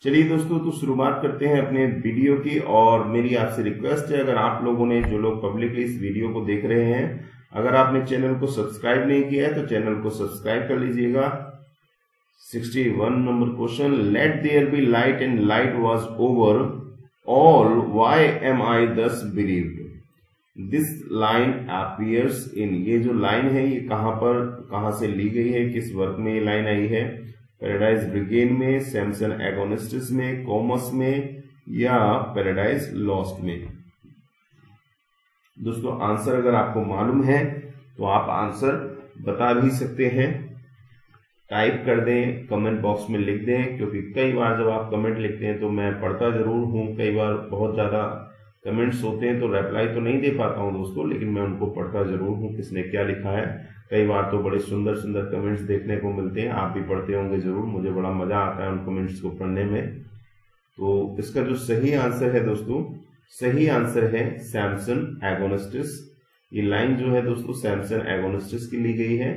चलिए दोस्तों, तो शुरुआत करते हैं अपने वीडियो की। और मेरी आपसे रिक्वेस्ट है, अगर आप लोगों ने, जो लोग पब्लिकली इस वीडियो को देख रहे हैं, अगर आपने चैनल को सब्सक्राइब नहीं किया है तो चैनल को सब्सक्राइब कर लीजिएगा। 61 number question, let there be light and light was over all, why am I thus believed. This line appears in, ये जो लाइन है ये कहां से ली गई है, किस वर्क में ये लाइन आई है? पैराडाइज ब्रिगेड में, सैमसन एगोनिस्टिस में, कॉमर्स में, या पैराडाइज लॉस्ट में? दोस्तों आंसर अगर आपको मालूम है तो आप आंसर बता भी सकते हैं, टाइप कर दें, कमेंट बॉक्स में लिख दें, क्योंकि कई बार जब आप कमेंट लिखते हैं तो मैं पढ़ता जरूर हूं, कई बार बहुत ज्यादा कमेंट्स होते हैं तो रिप्लाई तो नहीं दे पाता हूं दोस्तों, लेकिन मैं उनको पढ़ता जरूर हूं किसने क्या लिखा है। कई बार तो बड़े सुंदर सुंदर कमेंट्स देखने को मिलते हैं, आप भी पढ़ते होंगे जरूर, मुझे बड़ा मजा आता है उन कमेंट्स को पढ़ने में। तो इसका जो सही आंसर है दोस्तों, सही आंसर है सैमसन एगोनिस्टिस। ये लाइन जो है दोस्तों सैमसन एगोनिस्टिस की ली गई है।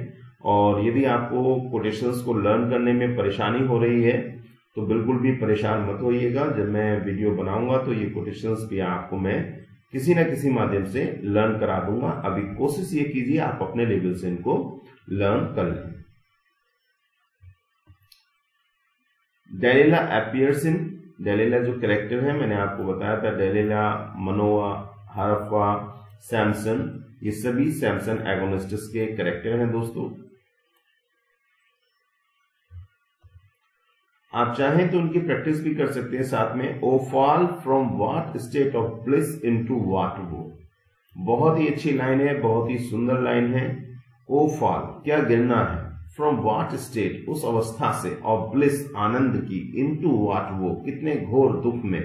और यदि आपको कोटेशंस को लर्न करने में परेशानी हो रही है तो बिल्कुल भी परेशान मत होइएगा, जब मैं वीडियो बनाऊंगा तो ये कोटेशंस भी आपको मैं किसी न किसी माध्यम से लर्न करा दूंगा। अभी कोशिश ये कीजिए आप अपने लेवल से इनको लर्न कर लें। डेलिला अपीयर्स इन, डेलिला जो कैरेक्टर है मैंने आपको बताया था, डेलिला, मनोआ, हरप्पा, सैमसन, ये सभी सैमसन एगोनिस्टिस के कैरेक्टर हैं दोस्तों। आप चाहें तो उनकी प्रैक्टिस भी कर सकते हैं साथ में। O fall from what state of bliss into what वो, बहुत ही अच्छी लाइन है, बहुत ही सुंदर लाइन है। ओ फॉल, क्या गिरना है, फ्रॉम व्हाट स्टेट, उस अवस्था से, ऑफ ब्लिस, आनंद की, इनटू व्हाट वो, कितने घोर दुख में।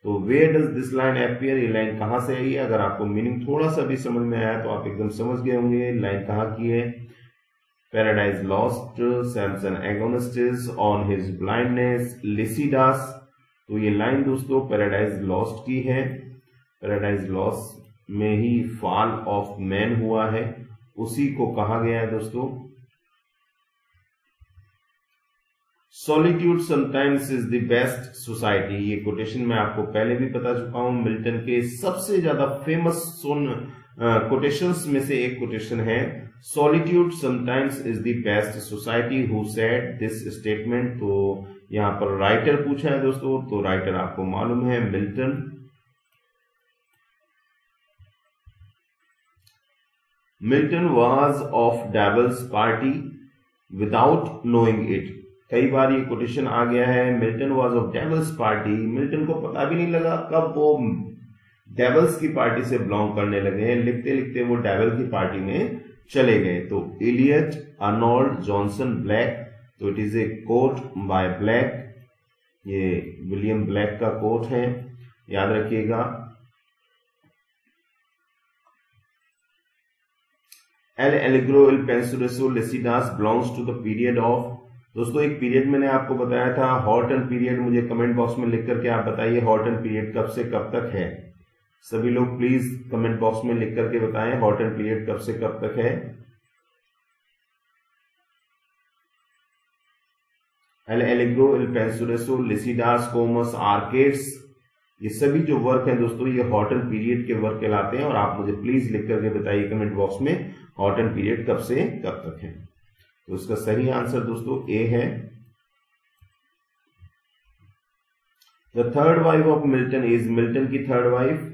तो where does this line appear, ये लाइन कहां से आई है? अगर आपको मीनिंग थोड़ा सा भी समझ में आया तो आप एकदम समझ गए होंगे लाइन कहां की है। Paradise Lost, Samson Agonistes, On His Blindness, Lycidas. तो ये लाइन दोस्तों पैराडाइज लॉस्ट की है। पैराडाइज लॉस्ट में ही फॉल ऑफ मैन हुआ है, उसी को कहा गया है दोस्तों। Solitude sometimes is the best society, ये कोटेशन मैं आपको पहले भी बता चुका हूं, मिल्टन के सबसे ज्यादा फेमस कोटेशंस में से एक कोटेशन है। Solitude sometimes is the best society, who said this statement. तो यहां पर राइटर पूछा है दोस्तों, तो राइटर आपको मालूम है Milton. Milton was of devil's party without knowing it. कई बार ये कोटेशन आ गया है, Milton was of devil's party, Milton को पता भी नहीं लगा कब वो डेविल्स की पार्टी से बिलोंग करने लगे हैं, लिखते लिखते वो डेविल की पार्टी में चले गए। तो इलियट अर्नोल्ड जॉनसन ब्लैक, तो it is a coat bye black, ये विलियम ब्लैक का कोट है, याद रखिएगा। L Allegro ill पेंसुरेसो Lycidas belongs to the period of, दोस्तों एक पीरियड मैंने आपको बताया था हॉर्टन पीरियड, मुझे कमेंट बॉक्स में लिख करके आप बताइए हॉर्टन पीरियड कब से कब तक है। सभी लोग प्लीज कमेंट बॉक्स में लिख करके बताएं हॉर्टन पीरियड कब से कब तक है। एल एलिग्रो इल पेंसुरेसो लिसिडास कोमस आर्केड्स, ये सभी जो वर्क हैं दोस्तों ये हॉर्टन पीरियड के वर्क कहलाते हैं। और आप मुझे प्लीज लिख करके बताइए कमेंट बॉक्स में हॉर्टन पीरियड कब से कब तक है। तो इसका सही आंसर दोस्तों ए है। The third wife of Milton is, Milton की थर्ड वाइफ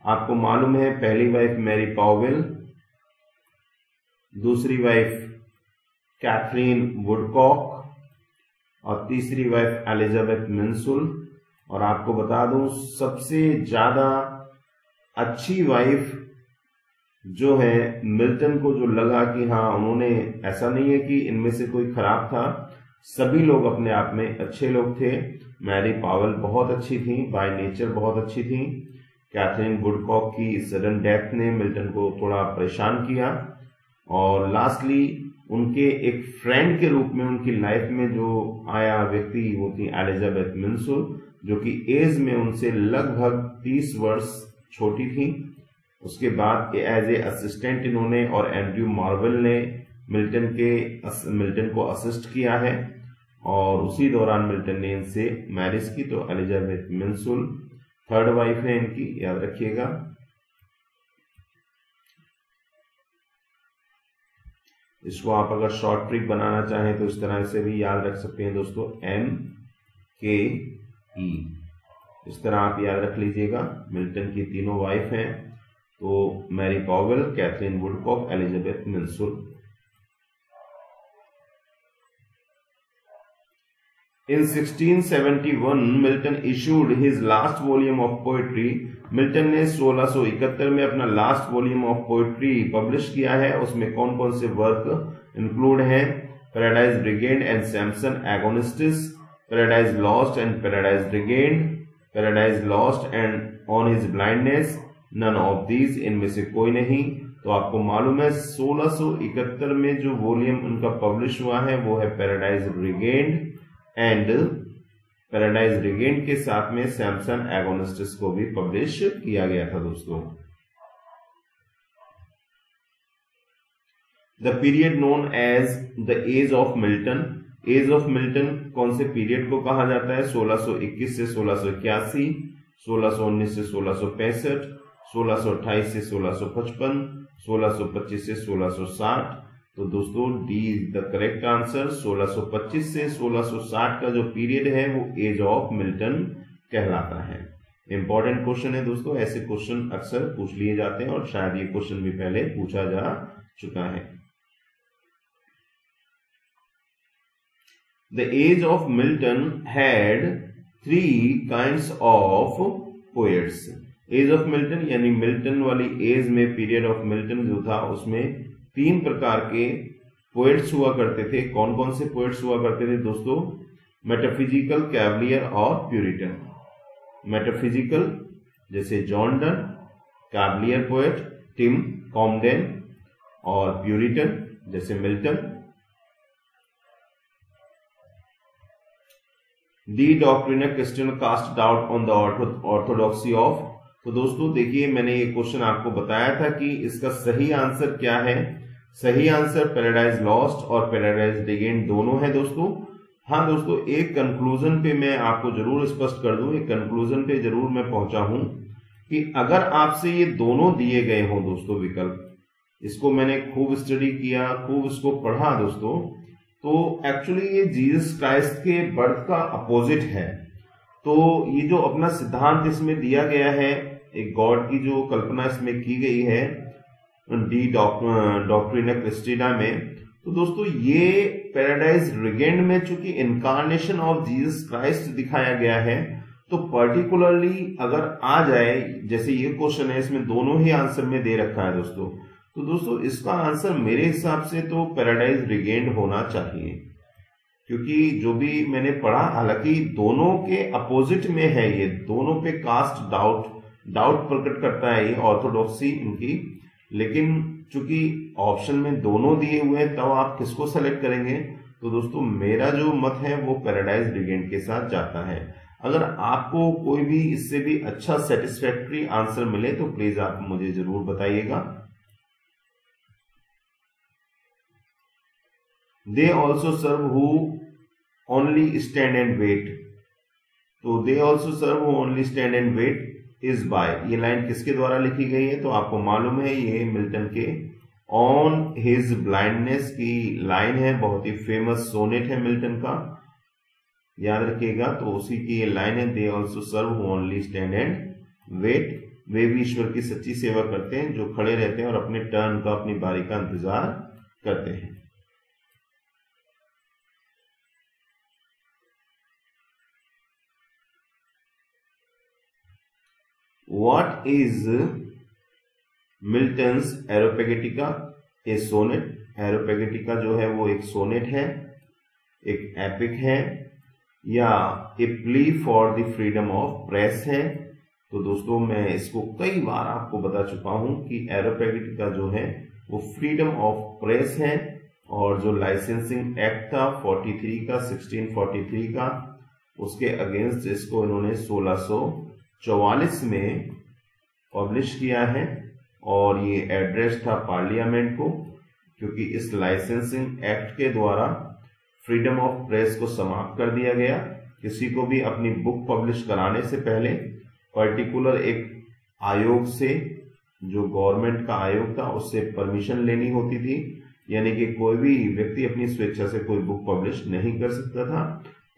आपको मालूम है, पहली वाइफ मैरी पावेल, दूसरी वाइफ कैथरीन वुडकॉक और तीसरी वाइफ एलिजाबेथ मिंसुल। और आपको बता दूं सबसे ज्यादा अच्छी वाइफ जो है मिल्टन को जो लगा कि हाँ उन्होंने, ऐसा नहीं है कि इनमें से कोई खराब था, सभी लोग अपने आप में अच्छे लोग थे। मैरी पावेल बहुत अच्छी थी, बाय नेचर बहुत अच्छी थी। कैथरीन वुडकॉक की सडन डेथ ने मिल्टन को थोड़ा परेशान किया। और लास्टली उनके एक फ्रेंड के रूप में उनकी लाइफ में जो आया व्यक्ति वो थी एलिजाबेथ मिंसुल, जो कि एज में उनसे लगभग 30 वर्ष छोटी थी। उसके बाद एज ए असिस्टेंट इन्होंने और एंड्रयू मार्वेल ने मिल्टन को असिस्ट किया है। और उसी दौरान मिल्टन ने इनसे मैरिज की। तो एलिजाबेथ मिन्सुल थर्ड वाइफ है इनकी, याद रखिएगा। इसको आप अगर शॉर्ट ट्रिक बनाना चाहें तो इस तरह से भी याद रख सकते हैं दोस्तों, MKE, इस तरह आप याद रख लीजिएगा। मिल्टन की तीनों वाइफ हैं, तो Mary Powell, Katherine Woodcock, Elizabeth Minshull. In 1671, Milton issued his last volume of poetry. Milton ने 1671 में अपना last volume of poetry publish किया है। उसमें कौन कौन से वर्क इंक्लूड हैं? Paradise Regained and Samson Agonistes, Paradise Lost and Paradise Regained, Paradise Lost and On His Blindness, none of these, इनमें से कोई नहीं। तो आपको मालूम है 1671 में जो वॉल्यूम उनका पब्लिश हुआ है वो है paradise Regained, and Paradise regained के साथ में सैमसन एगोनिस्टिस को भी पब्लिश किया गया था दोस्तों। The period known as the age of Milton, age of Milton कौन से पीरियड को कहा जाता है? 1621 से 1681, 1619 से 1665, 1628 से 1655, 1625 से 1660। तो दोस्तों D is the correct answer. 1625 से 1660 का जो पीरियड है वो एज ऑफ मिल्टन कहलाता है। इंपॉर्टेंट क्वेश्चन है दोस्तों, ऐसे क्वेश्चन अक्सर पूछ लिए जाते हैं और शायद ये क्वेश्चन भी पहले पूछा जा चुका है। The age of Milton had 3 kinds of poets. Age of Milton यानी मिल्टन वाली एज में पीरियड ऑफ मिल्टन जो था उसमें 3 प्रकार के पोएट्स हुआ करते थे। कौन कौन से पोएट्स हुआ करते थे दोस्तों? मेटाफिजिकल, कैवलियर और प्यूरिटन। मेटाफिजिकल जैसे John Donne, cavalier poet Tim Camden, और प्यूरिटन जैसे Milton. The doctrine Christian cast doubt on the orthodoxy of. तो दोस्तों देखिए, मैंने ये क्वेश्चन आपको बताया था कि इसका सही आंसर क्या है। सही आंसर पैराडाइज लॉस्ट और पैराडाइज रिगेन्ड दोनों है दोस्तों। हाँ दोस्तों, एक कंक्लूजन पे मैं आपको जरूर स्पष्ट कर दूं, एक कंक्लूजन पे जरूर मैं पहुंचा हूं कि अगर आपसे ये दोनों दिए गए हों दोस्तों विकल्प, इसको मैंने खूब स्टडी किया, खूब इसको पढ़ा दोस्तों, तो एक्चुअली ये जीसस क्राइस्ट के बर्थ का अपोजिट है। तो ये जो अपना सिद्धांत इसमें दिया गया है, एक गॉड की जो कल्पना इसमें की गई है डी डॉक्ट्रिना क्रिस्टीना में, तो दोस्तों ये पैराडाइज रिगेन्ड में चूंकि इनकारनेशन ऑफ जीसस क्राइस्ट दिखाया गया है, तो पर्टिकुलरली अगर आ जाए, जैसे ये क्वेश्चन है इसमें दोनों ही आंसर में दे रखा है दोस्तों, तो दोस्तों इसका आंसर मेरे हिसाब से तो पैराडाइज रिगेन्ड होना चाहिए, क्योंकि जो भी मैंने पढ़ा, हालांकि दोनों के अपोजिट में है, ये दोनों पे कास्ट डाउट प्रकट करता है ये ऑर्थोडॉक्सी इनकी, लेकिन चूंकि ऑप्शन में दोनों दिए हुए हैं तब आप किसको सेलेक्ट करेंगे? तो दोस्तों मेरा जो मत है वो पैराडाइज रिगेन्ड के साथ जाता है। अगर आपको कोई भी इससे भी अच्छा सेटिस्फैक्टरी आंसर मिले तो प्लीज आप मुझे जरूर बताइएगा। They also serve who only stand and wait, तो they also serve who only stand and wait is by, ये लाइन किसके द्वारा लिखी गई है? तो आपको मालूम है ये मिल्टन के ऑन हिज ब्लाइंडनेस की लाइन है, बहुत ही फेमस सोनेट है मिल्टन का, याद रखिएगा। तो उसी की ये लाइन है, they also serve who only stand and wait, वे भी ईश्वर की सच्ची सेवा करते हैं जो खड़े रहते हैं और अपने टर्न का, अपनी बारी का इंतजार करते हैं। What is Milton's Areopagitica? A sonnet. Areopagitica जो है वो एक सोनेट है, एक एपिक है, या a plea for the freedom of press है। तो दोस्तों मैं इसको कई बार आपको बता चुका हूं कि एरोपेगेटिका जो है वो फ्रीडम ऑफ प्रेस है, और जो लाइसेंसिंग एक्ट था 43 का 1643 का, उसके अगेंस्ट इसको इन्होंने 1644 में पब्लिश किया है, और ये एड्रेस था पार्लियामेंट को, क्योंकि इस लाइसेंसिंग एक्ट के द्वारा फ्रीडम ऑफ प्रेस को समाप्त कर दिया गया। किसी को भी अपनी बुक पब्लिश कराने से पहले पर्टिकुलर एक आयोग से, जो गवर्नमेंट का आयोग था, उससे परमिशन लेनी होती थी, यानी कि कोई भी व्यक्ति अपनी स्वेच्छा से कोई बुक पब्लिश नहीं कर सकता था।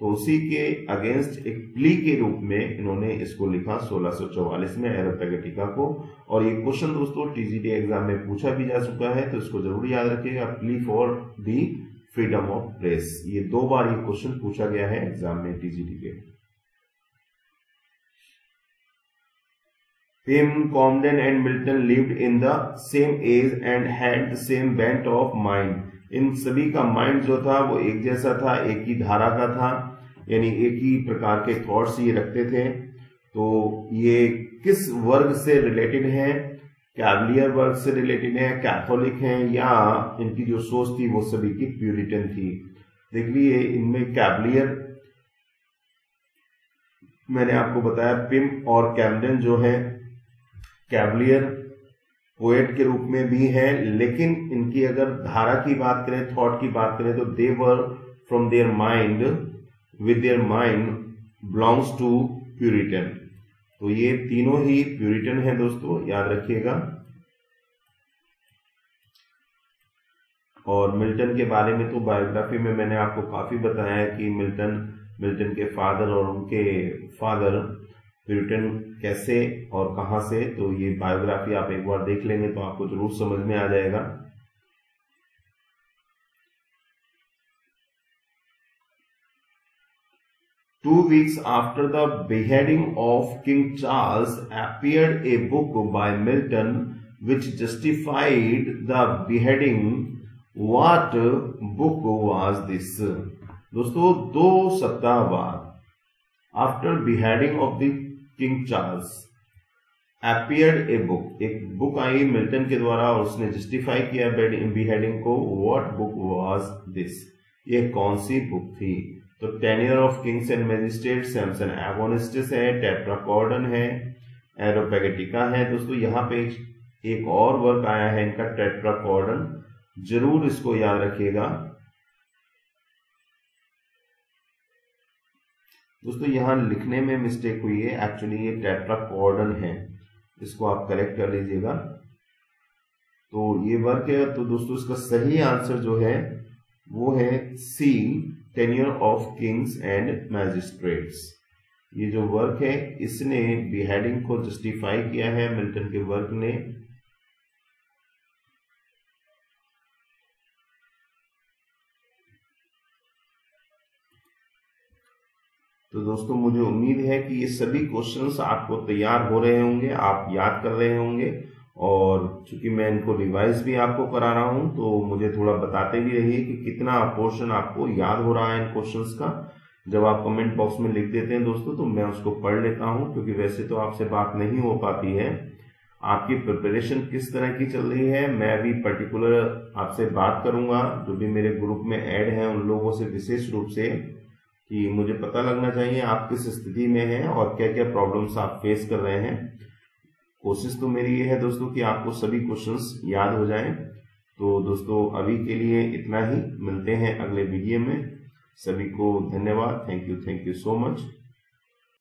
तो उसी के अगेंस्ट एक प्ली के रूप में इन्होंने इसको लिखा 1644 में एरोपैगेटिका को। और ये क्वेश्चन दोस्तों टीजीटी एग्जाम में पूछा भी जा चुका है, तो इसको जरूर याद रखिएगा, plea for the freedom of press. ये 2 बार ये क्वेश्चन पूछा गया है एग्जाम में टीजीटी के। Pym, Comden and Milton lived in the same age and had the same bent of mind. इन सभी का माइंड जो था वो एक जैसा था, एक ही धारा का था, यानी एक ही प्रकार के थॉट्स ये रखते थे। तो ये किस वर्ग से रिलेटेड है? कैवलियर वर्ग से रिलेटेड है, कैथोलिक हैं, या इनकी जो सोच थी वो सभी की प्यूरिटन थी। देख लिए इनमें कैवलियर, मैंने आपको बताया पिम और कैमडन जो है कैवलियर पोएट के रूप में भी है, लेकिन इनकी अगर धारा की बात करें, थॉट की बात करें, तो they were from their mind, with their mind belongs to puritan. तो ये तीनों ही प्यूरिटन हैं दोस्तों, याद रखिएगा। और मिल्टन के बारे में तो बायोग्राफी में मैंने आपको काफी बताया है कि मिल्टन के फादर और उनके फादर प्यूरिटन कैसे और कहां से, तो ये बायोग्राफी आप एक बार देख लेंगे तो आपको जरूर समझ में आ जाएगा। Two weeks after the beheading of King Charles appeared a book by Milton which justified the beheading. What book was this? दोस्तों 2 सप्ताह बाद, after beheading of the King Charles appeared a book, एक बुक आई Milton के द्वारा और उसने justify किया beheading को। What book was this? ये कौन सी बुक थी? तो tenure of kings and magistrate, Samson Agonistes है, टेट्राकॉर्डन है, एरोपैगेटिका है। दोस्तों यहाँ पे एक और वर्क आया है इनका, टेट्राकॉर्डन, जरूर इसको याद रखिएगा। दोस्तों यहाँ लिखने में मिस्टेक हुई है, एक्चुअली ये टेट्राकॉर्डन है, इसको आप करेक्ट कर लीजिएगा। तो ये वर्क है, तो दोस्तों इसका सही आंसर जो है वो है C, tenure of kings and magistrates. ये जो वर्क है इसने बिहेडिंग को जस्टिफाई किया है मिल्टन के वर्क ने। तो दोस्तों मुझे उम्मीद है कि ये सभी क्वेश्चंस आपको तैयार हो रहे होंगे, आप याद कर रहे होंगे, और चूंकि मैं इनको रिवाइज भी आपको करा रहा हूं तो मुझे थोड़ा बताते भी रहिए कि कितना पोर्शन आपको याद हो रहा है इन क्वेश्चंस का। जब आप कमेंट बॉक्स में लिख देते हैं दोस्तों तो मैं उसको पढ़ लेता हूं, क्योंकि वैसे तो आपसे बात नहीं हो पाती है। आपकी प्रिपरेशन किस तरह की चल रही है, मैं भी पर्टिकुलर आपसे बात करूंगा, जो भी मेरे ग्रुप में ऐड है उन लोगों से विशेष रूप से, कि मुझे पता लगना चाहिए आप किस स्थिति में हैं और क्या क्या प्रॉब्लम्स आप फेस कर रहे हैं। कोशिश तो मेरी ये है दोस्तों कि आपको सभी क्वेश्चंस याद हो जाएं। तो दोस्तों अभी के लिए इतना ही, मिलते हैं अगले वीडियो में। सभी को धन्यवाद, थैंक यू सो मच।